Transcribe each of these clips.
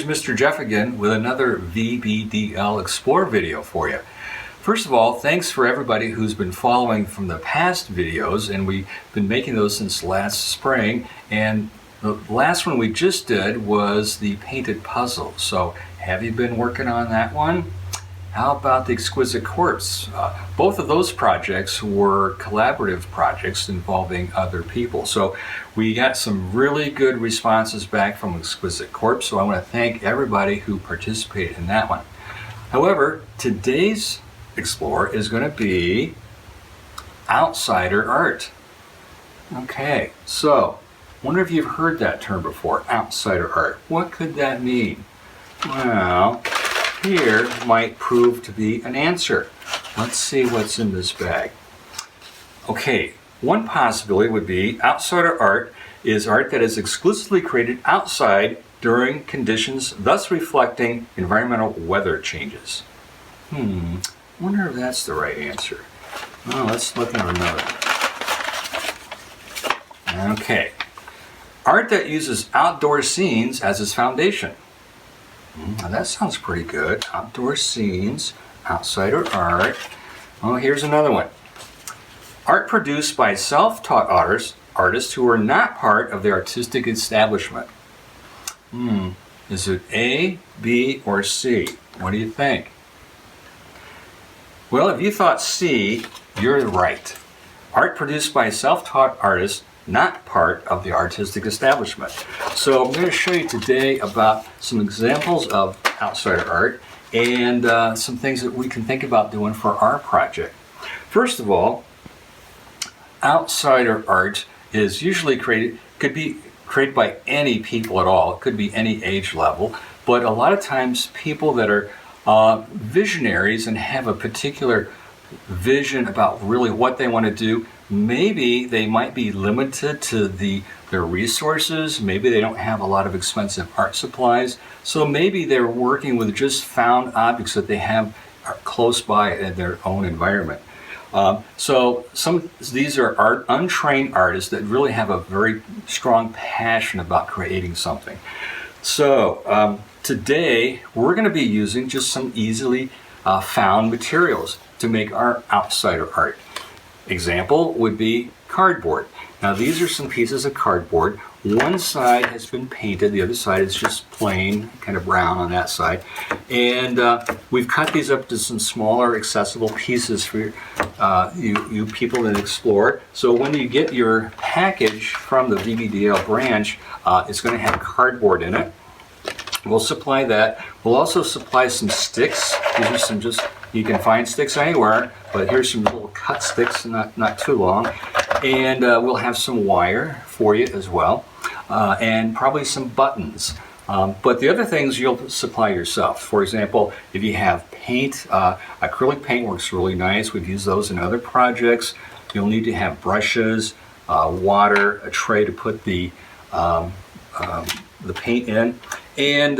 Here's Mr. Jeff again with another VBDL Explore video for you. First of all, thanks for everybody who's been following from the past videos, and we've been making those since last spring, and the last one we just did was the painted puzzle. So have you been working on that one? How about the exquisite corpse? Both of those projects were collaborative projects involving other people. So we got some really good responses back from exquisite corpse. So I want to thank everybody who participated in that one. However, today's Explore is going to be outsider art. Okay, so wonder if you've heard that term before, outsider art. What could that mean? Well, here might prove to be an answer. Let's see what's in this bag. Okay, one possibility would be outsider art is art that is exclusively created outside during conditions thus reflecting environmental weather changes. Wonder if that's the right answer. Well, let's look at another. Okay, art that uses outdoor scenes as its foundation. Now that sounds pretty good. Outdoor scenes, outsider art. Oh, here's another one. Art produced by self-taught artists who are not part of the artistic establishment. Is it A, B, or C? What do you think? Well, if you thought C, you're right. Art produced by self-taught artists not part of the artistic establishment. So I'm going to show you today about some examples of outsider art and some things that we can think about doing for our project. First of all, outsider art is usually could be created by any people at all. It could be any age level, but a lot of times people that are visionaries and have a particular vision about really what they want to do, maybe they might be limited to their resources. Maybe they don't have a lot of expensive art supplies. So maybe they're working with just found objects that they have close by in their own environment. So these are untrained artists that really have a very strong passion about creating something. So today we're going to be using just some easily found materials to make our outsider art. Example would be cardboard. Now these are some pieces of cardboard. One side has been painted, the other side is just plain, kind of brown on that side. And we've cut these up to some smaller accessible pieces for you people that explore. So when you get your package from the VBDL branch, it's going to have cardboard in it. We'll supply that. We'll also supply some sticks. These are some you can find sticks anywhere, but here's some little cut sticks, not too long. And we'll have some wire for you as well, and probably some buttons. But the other things you'll supply yourself. For example, if you have paint, acrylic paint works really nice. We've used those in other projects. You'll need to have brushes, water, a tray to put the paint in. And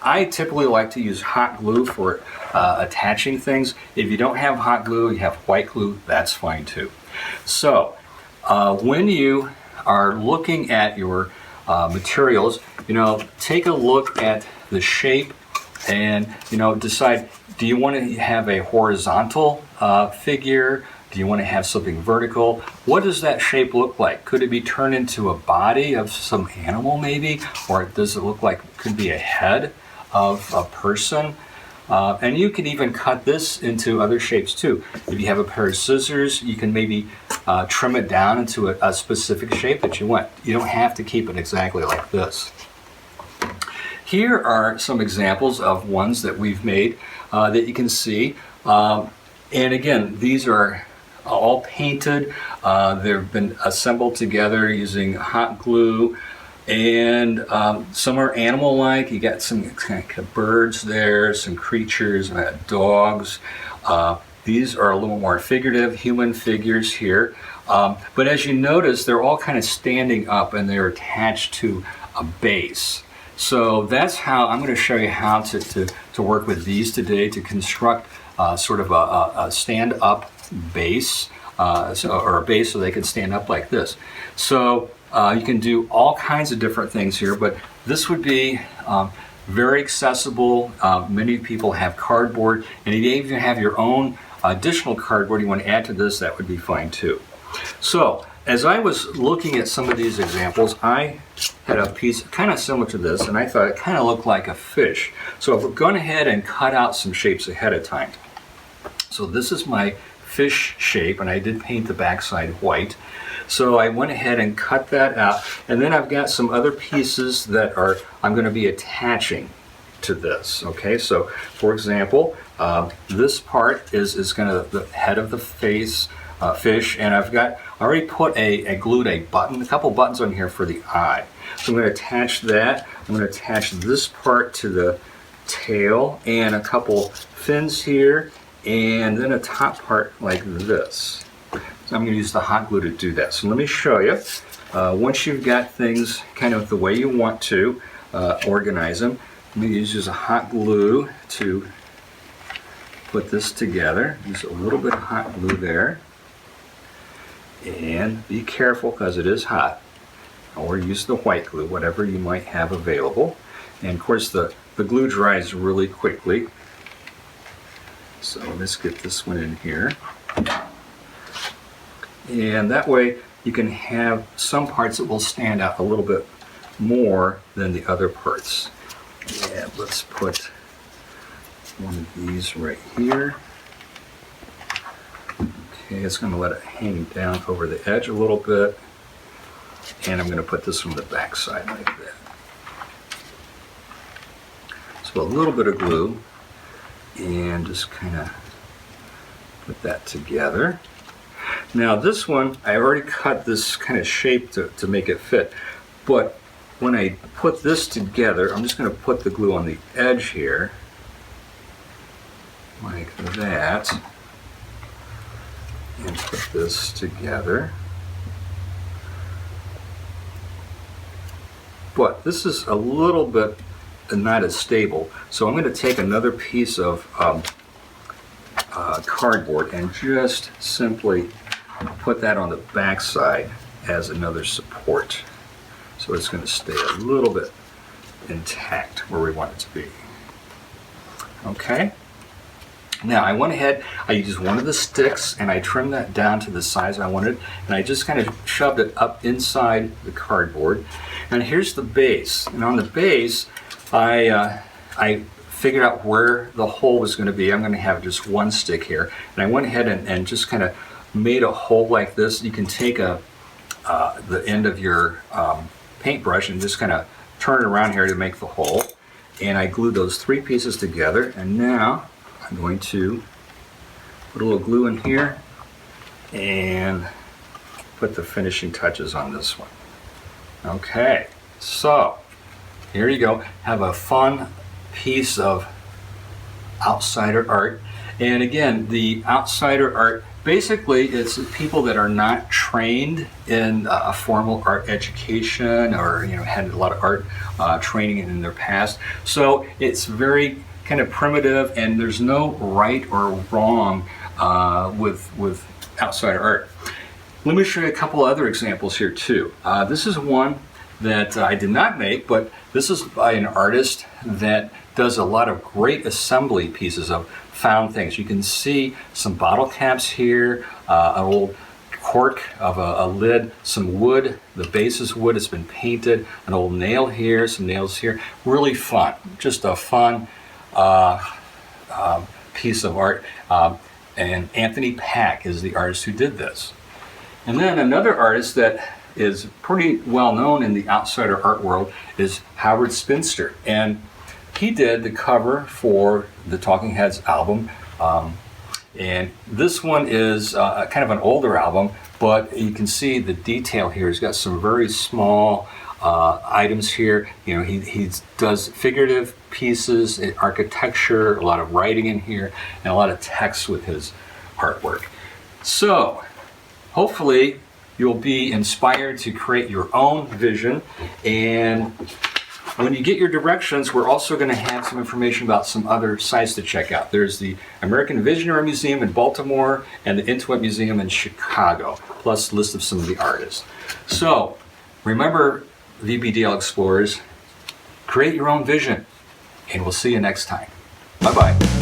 I typically like to use hot glue for attaching things. If you don't have hot glue, you have white glue, that's fine too. So when you are looking at your materials, take a look at the shape and decide, do you want to have a horizontal figure? Do you want to have something vertical? What does that shape look like? Could it be turned into a body of some animal maybe? Or does it look like it could be a head of a person? And you can even cut this into other shapes too. If you have a pair of scissors, you can maybe trim it down into a specific shape that you want. You don't have to keep it exactly like this. Here are some examples of ones that we've made that you can see. And again, these are all painted. They've been assembled together using hot glue, and some are animal-like. You got some kind of birds there, some creatures, dogs. These are a little more figurative, human figures here. But as you notice, they're all kind of standing up and they're attached to a base. So that's how I'm going to show you how to work with these today to construct sort of a stand-up base, or a base so they can stand up like this. So you can do all kinds of different things here, but this would be very accessible. Many people have cardboard, and if you even have your own additional cardboard you want to add to this, that would be fine too. So as I was looking at some of these examples, I had a piece kind of similar to this, and I thought it kind of looked like a fish. So I've gone ahead and cut out some shapes ahead of time. So this is my fish shape, and I did paint the backside white. So I went ahead and cut that out, and then I've got some other pieces that I'm going to be attaching to this. Okay, so for example, this part is going to the head of the face fish, and I've already glued a couple buttons on here for the eye. So I'm going to attach that. I'm going to attach this part to the tail and a couple fins here, and then a top part like this. So I'm going to use the hot glue to do that. So let me show you. Once you've got things kind of the way you want to organize them, I'm going to use a hot glue to put this together. Use a little bit of hot glue there. And be careful because it is hot. Or use the white glue, whatever you might have available. And of course the glue dries really quickly. So let's get this one in here. And that way you can have some parts that will stand out a little bit more than the other parts. And let's put one of these right here. Okay, it's going to let it hang down over the edge a little bit. And I'm going to put this on the back side like that. So a little bit of glue, and just kind of put that together. Now this one, I already cut this kind of shape to make it fit, but when I put this together, I'm just going to put the glue on the edge here, like that, and put this together. But this is a little bit not as stable, so I'm going to take another piece of cardboard and just simply put that on the back side as another support. So it's going to stay a little bit intact where we want it to be. Okay. Now I went ahead, I used one of the sticks and I trimmed that down to the size I wanted, and I just kind of shoved it up inside the cardboard. And here's the base. And on the base, I figured out where the hole was going to be. I'm going to have just one stick here. And I went ahead and just kind of made a hole like this. You can take the end of your paintbrush and just kind of turn it around here to make the hole. And I glued those three pieces together. And now I'm going to put a little glue in here and put the finishing touches on this one. Okay, so here you go. Have a fun piece of outsider art. And again, the outsider art, basically it's people that are not trained in a formal art education, or had a lot of art training in their past. So it's very kind of primitive, and there's no right or wrong with outsider art. Let me show you a couple other examples here too. This is one that I did not make, but this is by an artist that does a lot of great assembly pieces of found things. You can see some bottle caps here, an old cork of a lid, some wood, the base is wood, it's been painted, an old nail here, some nails here. Really fun, just a fun piece of art. And Anthony Pack is the artist who did this. And then another artist that is pretty well known in the outsider art world is Howard Spinster. And he did the cover for the Talking Heads album. And this one is kind of an older album, but you can see the detail here. He's got some very small items here. He does figurative pieces, architecture, a lot of writing in here, and a lot of text with his artwork. So hopefully you'll be inspired to create your own vision. And when you get your directions, we're also going to have some information about some other sites to check out. There's the American Visionary Museum in Baltimore and the Intuit Museum in Chicago, plus a list of some of the artists. So remember, VBDL Explorers, create your own vision. and we'll see you next time. Bye-bye.